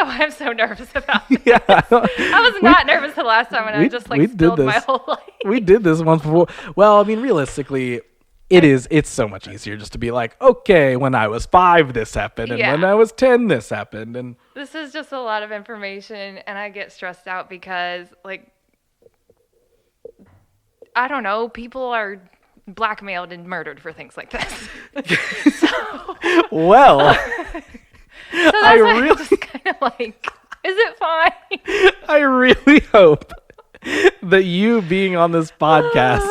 know why I'm so nervous about this. Yeah, I was not nervous the last time when I just like spilled my whole life. We did this once before. Well, I mean, realistically, it's so much easier just to be like, okay, when I was 5, this happened, and when I was 10, this happened, and this is just a lot of information, and I get stressed out because, like, I don't know, people are blackmailed and murdered for things like this. Well, so that's I'm just kind of like, is it fine? I really hope that you being on this podcast,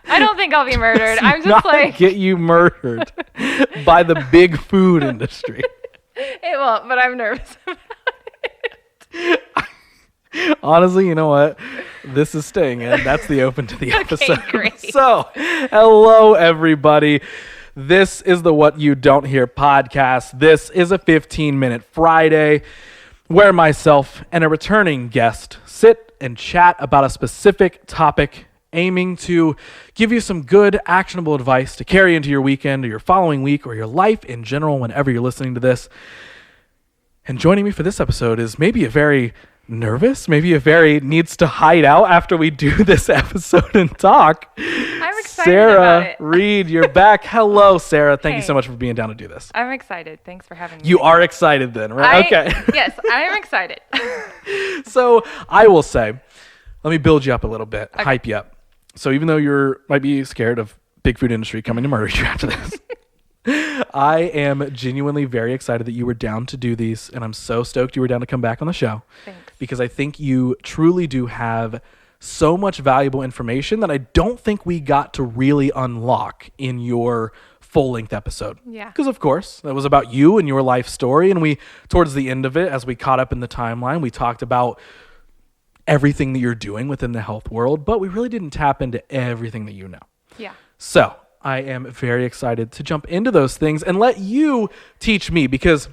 I don't think I'll be murdered. I'm just like get you murdered by the big food industry. It won't, but I'm nervous about it. Honestly, you know what? This is staying in. That's the open to the episode. Okay, great. So, hello, everybody. This is the What You Don't Hear podcast. This is a 15-minute Friday where myself and a returning guest sit and chat about a specific topic, aiming to give you some good, actionable advice to carry into your weekend or your following week or your life in general whenever you're listening to this. And joining me for this episode is maybe a very nervous, maybe a very needs to hide out after we do this episode and talk. I'm excited Sarah about it. Reed, you're back. Hello, Sarah. Thank you so much for being down to do this. I'm excited. Thanks for having me. You are excited then, right? Okay. Yes, I am excited. So I will say, let me build you up a little bit, hype you up. So even though you might be scared of big food industry coming to murder you after this, I am genuinely very excited that you were down to do these, and I'm so stoked you were down to come back on the show. Thanks. Because I think you truly do have so much valuable information that I don't think we got to really unlock in your full-length episode. Yeah. Because, of course, that was about you and your life story, and we, towards the end of it, as we caught up in the timeline, we talked about everything that you're doing within the health world, but we really didn't tap into everything that you know. Yeah. So I am very excited to jump into those things and let you teach me, because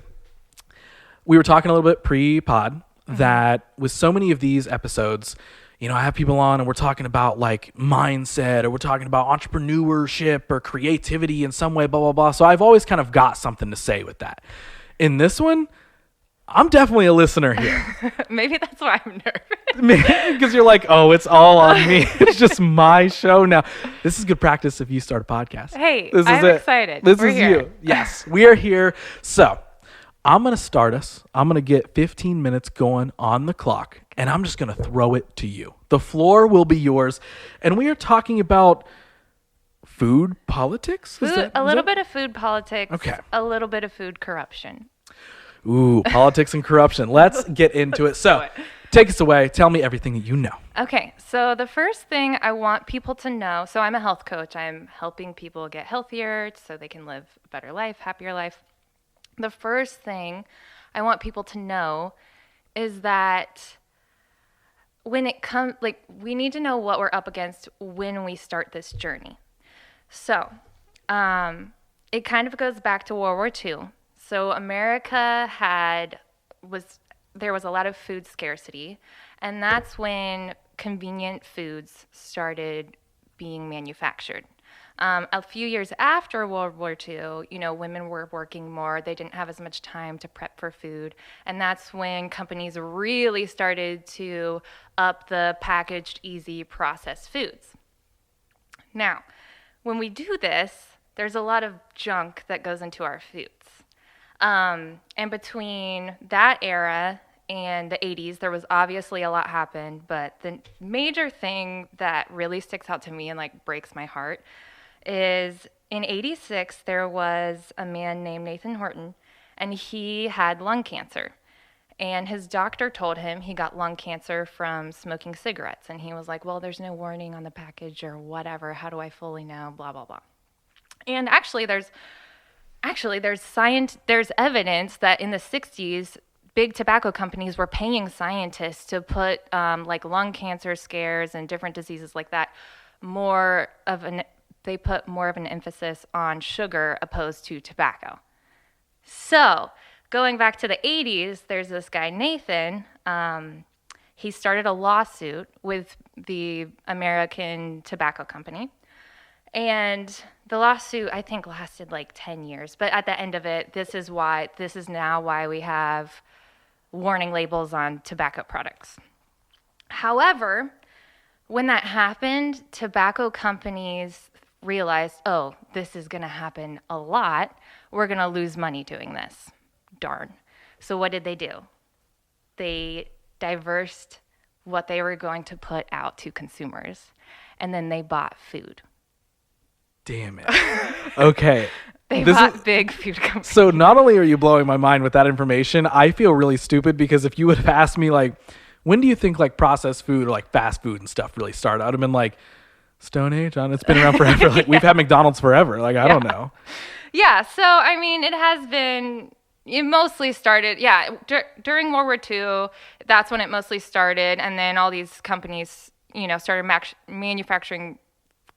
we were talking a little bit pre-pod that with so many of these episodes, you know, I have people on and we're talking about like mindset, or we're talking about entrepreneurship or creativity in some way, blah, blah, blah. So I've always kind of got something to say with that. In this one, I'm definitely a listener here. Maybe that's why I'm nervous. Because you're like, oh, it's all on me. It's just my show now. This is good practice if you start a podcast. Hey, I'm excited. This We're is here. you. Yes, we are here. So I'm going to start us. I'm going to get 15 minutes going on the clock, and I'm just going to throw it to you. The floor will be yours. And we are talking about food politics? A little bit of food politics. Okay. A little bit of food corruption. Ooh, politics and corruption. Let's get into it. So take us away. Tell me everything that you know. Okay, so the first thing I want people to know, so I'm a health coach. I'm helping people get healthier so they can live a better life, happier life. The first thing I want people to know is that when it comes, like, we need to know what we're up against when we start this journey. So it kind of goes back to World War II. So America there was a lot of food scarcity, and that's when convenient foods started being manufactured. A few years after World War II, you know, women were working more. They didn't have as much time to prep for food, and that's when companies really started to up the packaged, easy, processed foods. Now, when we do this, there's a lot of junk that goes into our foods. And between that era and the 80s, there was obviously a lot happened, but the major thing that really sticks out to me and like breaks my heart is in 86, there was a man named Nathan Horton, and he had lung cancer. And his doctor told him he got lung cancer from smoking cigarettes. And he was like, well, there's no warning on the package or whatever. How do I fully know? Blah, blah, blah. And actually, there's evidence that in the 60s, big tobacco companies were paying scientists to put like lung cancer scares and different diseases like that they put more of an emphasis on sugar opposed to tobacco. So going back to the 80s, there's this guy, Nathan. He started a lawsuit with the American Tobacco Company. And the lawsuit, I think, lasted like 10 years. But at the end of it, this is now why we have warning labels on tobacco products. However, when that happened, tobacco companies realized, oh, this is going to happen a lot. We're going to lose money doing this. Darn. So what did they do? They diversed what they were going to put out to consumers, and then they bought food. Damn it. Okay. They bought big food companies. So not only are you blowing my mind with that information, I feel really stupid because if you would have asked me, like, when do you think like processed food or like fast food and stuff really started? I would have been like, Stone Age, it's been around forever. Like we've had McDonald's forever. Like I don't know. Yeah. So I mean, it mostly started. Yeah, during World War II, that's when it mostly started, and then all these companies, started manufacturing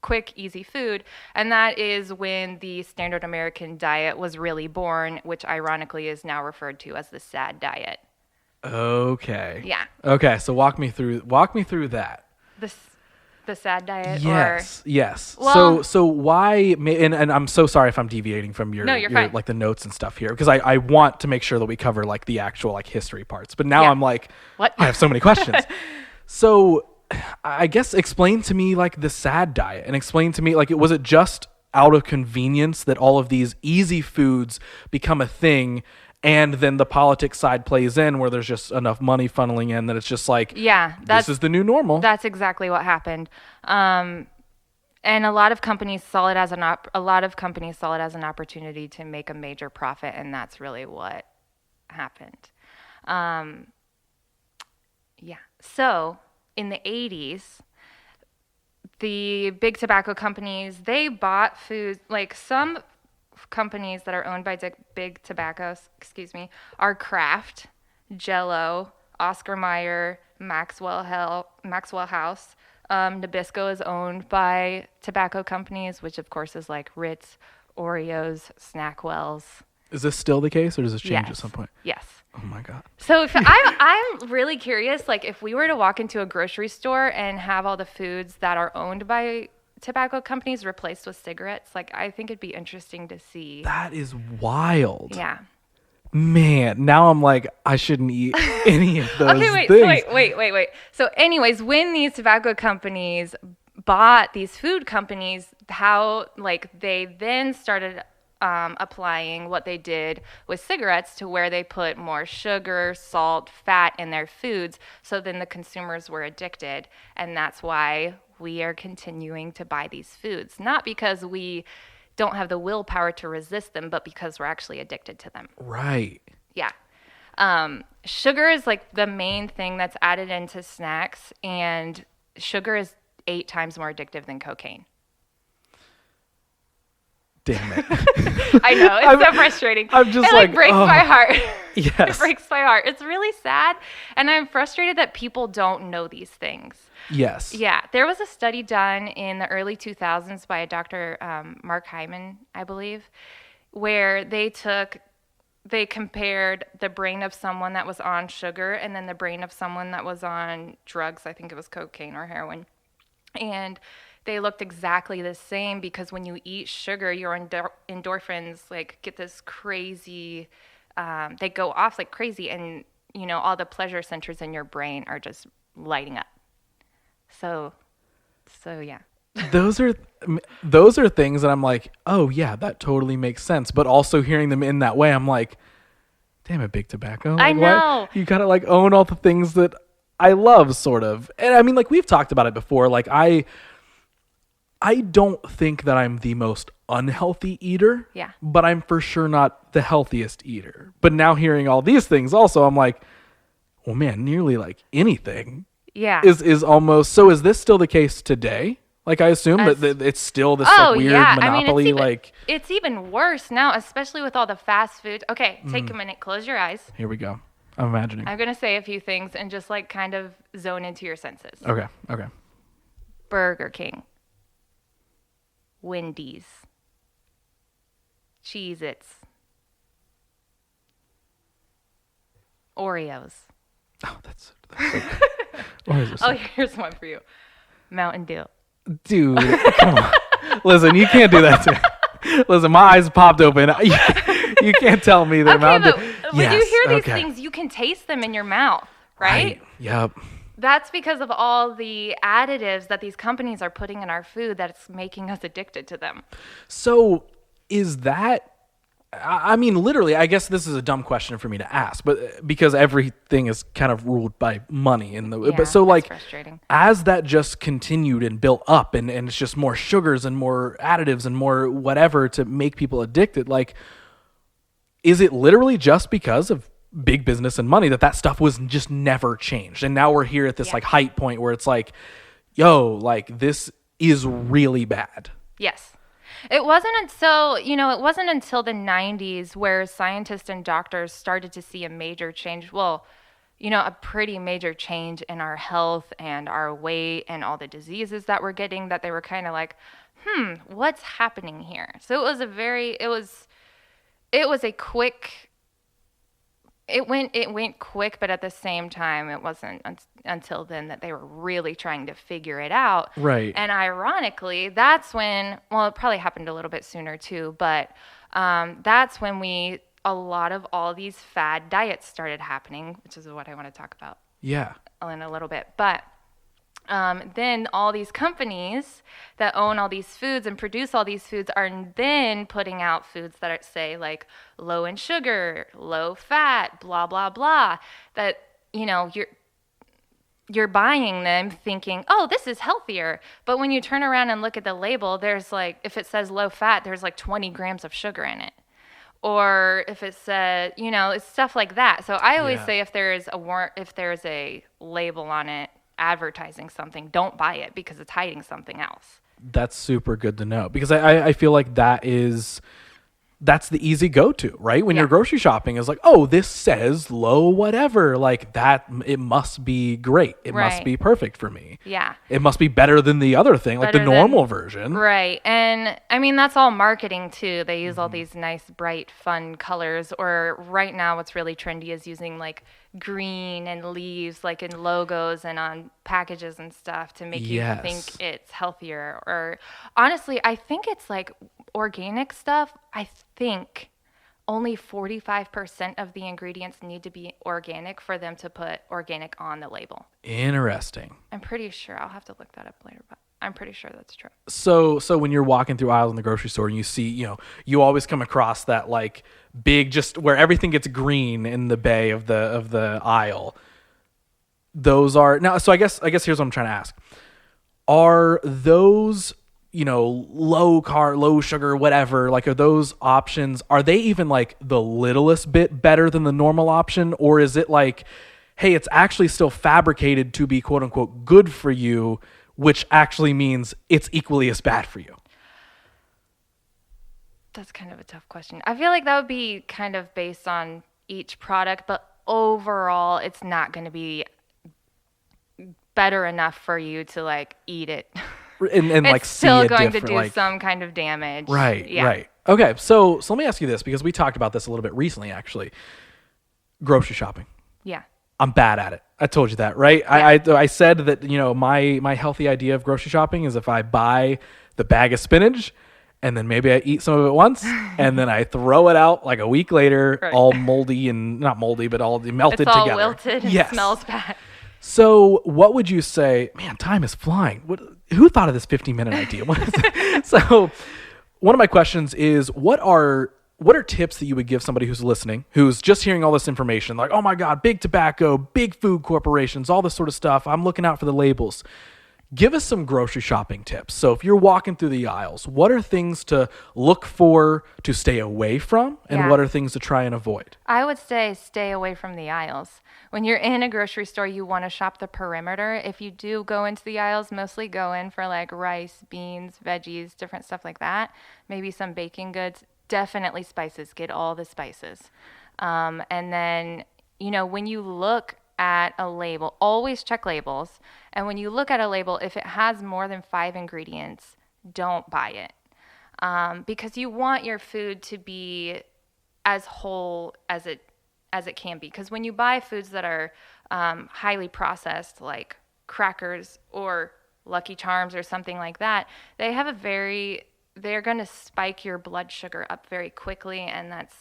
quick, easy food, and that is when the standard American diet was really born, which ironically is now referred to as the SAD diet. Okay. Yeah. Okay, so walk me through that. The SAD diet? Yes. Well, so why, and I'm so sorry if I'm deviating from your fine. like the notes and stuff here, because I want to make sure that we cover like the actual like history parts. But now I'm like, what? I have so many questions. So I guess explain to me like the SAD diet, and explain to me like, was it just out of convenience that all of these easy foods become a thing? And then the politics side plays in where there's just enough money funneling in that it's just like, this is the new normal. That's exactly what happened. And a lot of companies saw it as an opportunity to make a major profit, and that's really what happened. So in the 80s, the big tobacco companies, they bought foods, like some companies that are owned by big tobaccos, are Kraft, Jell-O, Oscar Mayer, Maxwell House. Nabisco is owned by tobacco companies, which of course is like Ritz, Oreos, Snackwells. Is this still the case, or does this change at some point? Yes. Oh my God. So if I'm really curious, like if we were to walk into a grocery store and have all the foods that are owned by tobacco companies replaced with cigarettes, like I think it'd be interesting to see. That is wild. Yeah. Man, now I'm like, I shouldn't eat any of those things. Wait. So anyways, when these tobacco companies bought these food companies, how like they then started applying what they did with cigarettes to where they put more sugar, salt, fat in their foods. So then the consumers were addicted. And that's why we are continuing to buy these foods. Not because we don't have the willpower to resist them, but because we're actually addicted to them. Right. Yeah. Sugar is like the main thing that's added into snacks, and sugar is 8 times more addictive than cocaine. Damn it. I know, it's so frustrating. I'm just it breaks my heart. Yes. It breaks my heart. It's really sad, and I'm frustrated that people don't know these things. Yes. Yeah, there was a study done in the early 2000s by a Dr. Mark Hyman, I believe, where they compared the brain of someone that was on sugar and then the brain of someone that was on drugs. I think it was cocaine or heroin. And they looked exactly the same, because when you eat sugar, your endorphins like get this crazy, they go off like crazy, and all the pleasure centers in your brain are just lighting up. So yeah. Those are things that I'm like, oh yeah, that totally makes sense. But also hearing them in that way, I'm like, damn it, big tobacco. Like, I know. Why? You gotta like own all the things that I love, sort of. And I mean, like we've talked about it before. Like I don't think that I'm the most unhealthy eater. Yeah. But I'm for sure not the healthiest eater. But now hearing all these things also, I'm like, well, man, nearly like anything. Yeah. Is almost. So is this still the case today? Like I assume that it's still this like, weird monopoly. I mean, it's even worse now, especially with all the fast food. Okay, take a minute, close your eyes. Here we go. I'm imagining. I'm gonna say a few things and just like kind of zone into your senses. Okay. Burger King, Wendy's, Cheez-Its, Oreos. Oh, that's so good. Oreos are Here's one for you. Mountain Dew. Dude, come on. Listen, you can't do that to me. Listen, my eyes popped open. You can't tell me they're Okay, but Mountain Dew. when you Yes, hear these okay. things, you can taste them in your mouth, right? Yep. That's because of all the additives that these companies are putting in our food that's making us addicted to them. So is that, I mean, literally, I guess this is a dumb question for me to ask, but because everything is kind of ruled by money Yeah, but so that's like, frustrating. as that just continued and built up and it's just more sugars and more additives and more whatever to make people addicted, like, is it literally just because of big business and money that stuff was just never changed? And now we're here at this Yeah. like height point where it's like, yo, like this is really bad. Yes. It wasn't until the 90s where scientists and doctors started to see a major change. Well, a pretty major change in our health and our weight and all the diseases that we're getting, that they were kind of like, what's happening here? So it was a quick, it went quick, but at the same time, it wasn't until then that they were really trying to figure it out. Right. And ironically, that's when, well, it probably happened a little bit sooner too, but that's when a lot of all these fad diets started happening, which is what I want to talk about Yeah. in a little bit. But then all these companies that own all these foods and produce all these foods are then putting out foods that are, say, like low in sugar, low fat, blah blah blah. That you're buying them thinking, oh, this is healthier. But when you turn around and look at the label, there's like, if it says low fat, there's like 20 grams of sugar in it. Or if it said, it's stuff like that. So I always say if there's a label on it advertising something, don't buy it because it's hiding something else. That's super good to know, because I feel like that's the easy go-to, right? When you're grocery shopping, is like, oh, this says low whatever, like that, it must be great. It must be perfect for me. Yeah. It must be better than the other thing, like the normal version. Right. And I mean, that's all marketing too. They use all these nice, bright, fun colors. Or right now, what's really trendy is using like green and leaves, like in logos and on packages and stuff, to make you think it's healthier. Or honestly, I think it's like organic stuff. I think only 45% of the ingredients need to be organic for them to put organic on the label. Interesting. I'm pretty sure. I'll have to look that up later, but I'm pretty sure that's true. So when you're walking through aisles in the grocery store and you see, you always come across that like big, just where everything gets green in the bay of the aisle. Those are now. So I guess here's what I'm trying to ask: are those, low carb, low sugar, whatever, like, are those options, are they even like the littlest bit better than the normal option? Or is it like, hey, it's actually still fabricated to be quote unquote good for you, which actually means it's equally as bad for you? That's kind of a tough question. I feel like that would be kind of based on each product, but overall, it's not going to be better enough for you to like eat it. And it's like still see a going to different, do like, some kind of damage. Right, Yeah. right. Okay, so let me ask you this, because we talked about this a little bit recently, actually. Grocery shopping. Yeah. I'm bad at it. I told you that, right? Yeah. I said that, my healthy idea of grocery shopping is if I buy the bag of spinach and then maybe I eat some of it once and then I throw it out like a week later, Right. all moldy and not moldy, but all melted It's all together. wilted and Yes. smells bad. So what would you say? Man, time is flying. Who thought of this 15-minute idea? What is it? So one of my questions is, what are tips that you would give somebody who's listening, who's just hearing all this information, like, oh my God, big tobacco, big food corporations, all this sort of stuff, I'm looking out for the labels. Give us some grocery shopping tips. So if you're walking through the aisles, what are things to look for, to stay away from, and what are things to try and avoid? I would say stay away from the aisles. When you're in a grocery store, you want to shop the perimeter. If you do go into the aisles, mostly go in for like rice, beans, veggies, different stuff like that. Maybe some baking goods. Definitely spices. Get all the spices. And then, when you look at a label, always check labels. And when you look at a label, if it has more than 5 ingredients, don't buy it. Because you want your food to be as whole as it can be. Because when you buy foods that are highly processed, like crackers or Lucky Charms or something like that, they're going to spike your blood sugar up very quickly, and that's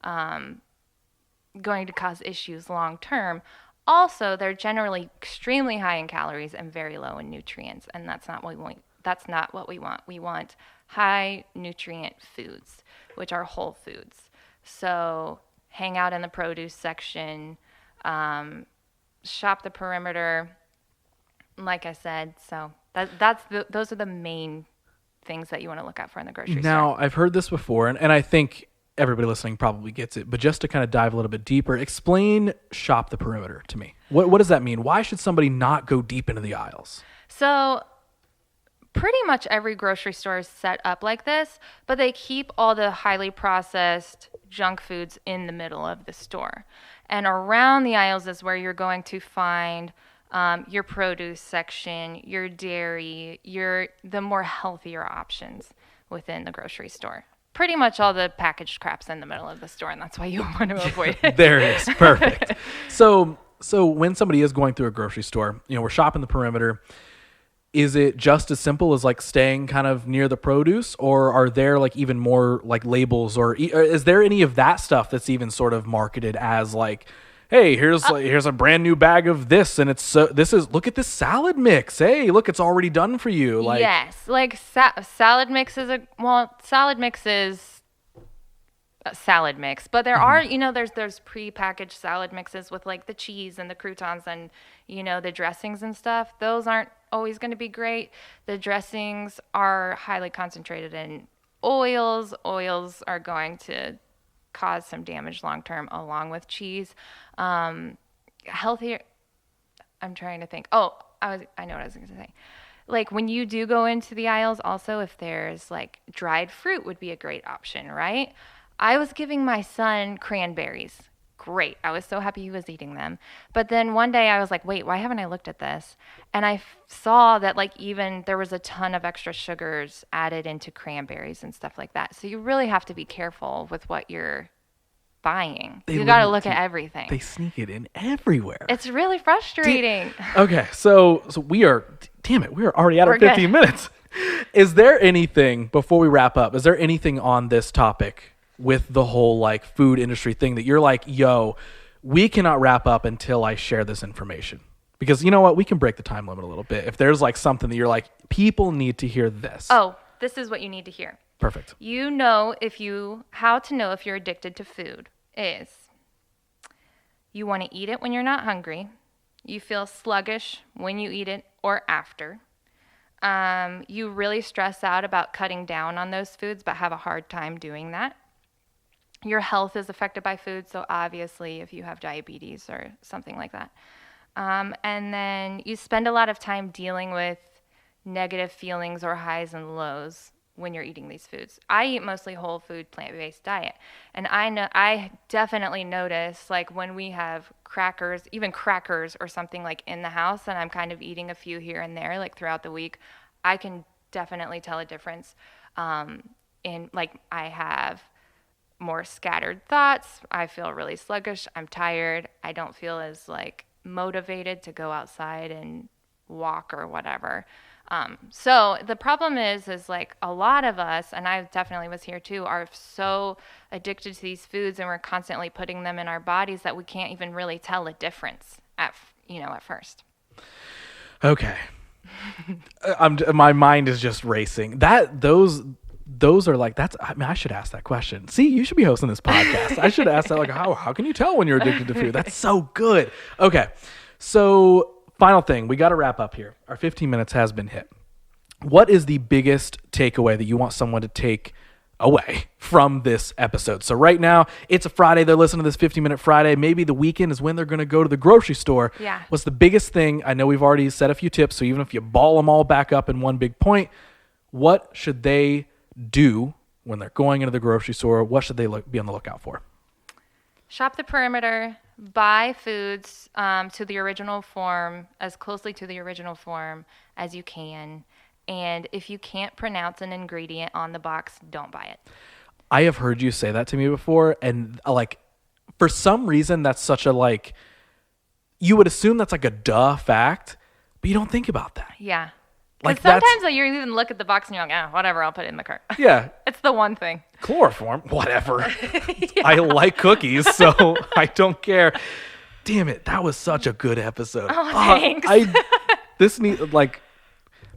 going to cause issues long term. Also, they're generally extremely high in calories and very low in nutrients, and that's not what we want. That's not what we want. We want high nutrient foods, which are whole foods. So hang out in the produce section, shop the perimeter, like I said. So those are the main things that you want to look out for in the grocery store. Now, I've heard this before, and I think everybody listening probably gets it, but just to kind of dive a little bit deeper, explain shop the perimeter to me. What does that mean? Why should somebody not go deep into the aisles? So pretty much every grocery store is set up like this, but they keep all the highly processed junk foods in the middle of the store. And around the aisles is where you're going to find your produce section, your dairy, the more healthier options within the grocery store. Pretty much all the packaged crap's in the middle of the store, and that's why you want to avoid it. There it is. Perfect. So when somebody is going through a grocery store, we're shopping the perimeter. Is it just as simple as like staying kind of near the produce, or are there like even more like labels, or is there any of that stuff that's even sort of marketed as like, hey, here's a brand new bag of this, and look at this salad mix. Hey, look, it's already done for you. Like, yes, like salad mix is salad mix is a salad mix, but there are there's pre-packaged salad mixes with like the cheese and the croutons and the dressings and stuff. Those aren't always going to be great. The dressings are highly concentrated in oils. Oils are going to cause some damage long term, along with cheese. Healthier. I'm trying to think. I know what I was going to say. Like when you do go into the aisles, also if there's like dried fruit would be a great option, right? I was giving my son cranberries. Great. I was so happy he was eating them. But then one day I was like, wait, why haven't I looked at this? And I saw that like even there was a ton of extra sugars added into cranberries and stuff like that. So you really have to be careful with what you're buying. You got to look at everything. They sneak it in everywhere. It's really frustrating. Okay. So we are already at our 15 minutes. Is there anything, before we wrap up, is there anything on this topic with the whole like food industry thing that you're like, yo, we cannot wrap up until I share this information? Because you know what? We can break the time limit a little bit. If there's like something that you're like, people need to hear this. Oh, this is what you need to hear. Perfect. How to know if you're addicted to food is you want to eat it when you're not hungry. You feel sluggish when you eat it or after. You really stress out about cutting down on those foods, but have a hard time doing that. Your health is affected by food, so obviously if you have diabetes or something like that. And then you spend a lot of time dealing with negative feelings or highs and lows when you're eating these foods. I eat mostly whole food, plant-based diet. And I definitely notice like when we have crackers or something like in the house, and I'm kind of eating a few here and there like throughout the week, I can definitely tell a difference. In like I have more scattered thoughts. I feel really sluggish. I'm tired. I don't feel as like motivated to go outside and walk or whatever. So the problem is like a lot of us, and I definitely was here too, are so addicted to these foods and we're constantly putting them in our bodies that we can't even really tell a difference at first. Okay. My mind is just racing. Those are like, I should ask that question. See, you should be hosting this podcast. I should ask that, like, how can you tell when you're addicted to food? That's so good. Okay. So final thing, we got to wrap up here. Our 15 minutes has been hit. What is the biggest takeaway that you want someone to take away from this episode? So right now, it's a Friday. They're listening to this 15-minute Friday. Maybe the weekend is when they're going to go to the grocery store. Yeah. What's the biggest thing? I know we've already said a few tips, so even if you ball them all back up in one big point, what should they do when they're going into the grocery store? What should they be on the lookout for? Shop the perimeter, buy foods to the original form, as closely to the original form as you can. And if you can't pronounce an ingredient on the box, don't buy it. I have heard you say that to me before. And like, for some reason, that's such a like, you would assume that's like a duh fact, but you don't think about that. Yeah. Like sometimes you even look at the box and you're like, whatever, I'll put it in the cart. Yeah. It's the one thing. Chloroform, whatever. Yeah. I like cookies, so I don't care. Damn it, that was such a good episode. Oh, thanks.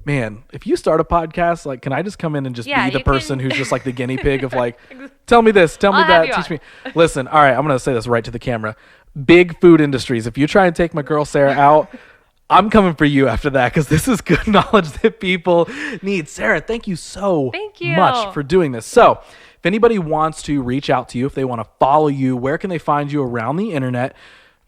Man, if you start a podcast, like, can I just come in and just Yeah, be the you person can- who's just like the guinea pig of like, tell me this, tell me I'll have that, you teach on. me. Listen, all right, I'm going to say this right to the camera. Big food industries. If you try and take my girl Sarah out, I'm coming for you after that because this is good knowledge that people need. Sarah, thank you so Thank you. much for doing this. So if anybody wants to reach out to you, if they want to follow you, where can they find you around the internet?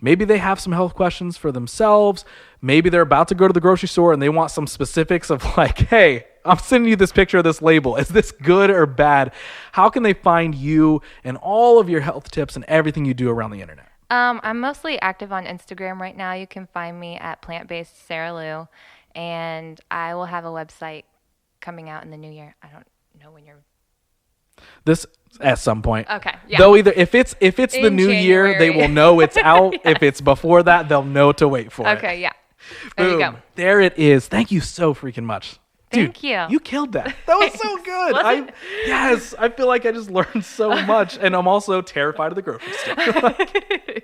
Maybe they have some health questions for themselves. Maybe they're about to go to the grocery store and they want some specifics of like, hey, I'm sending you this picture of this label. Is this good or bad? How can they find you and all of your health tips and everything you do around the internet? I'm mostly active on Instagram right now. You can find me at plant-based Sarah Lou, and I will have a website coming out in the new year. I don't know when you're. This at some point. Okay. Yeah. Though either if it's the In new year, they January. will know it's out. Yes. If it's before that, they'll know to wait for it. Okay. Yeah. There you Boom. go. There it is. Thank you so freaking much. Dude, Thank you. You killed that. That was so good. Was it? Yes, I feel like I just learned so much, and I'm also terrified of the grocery store.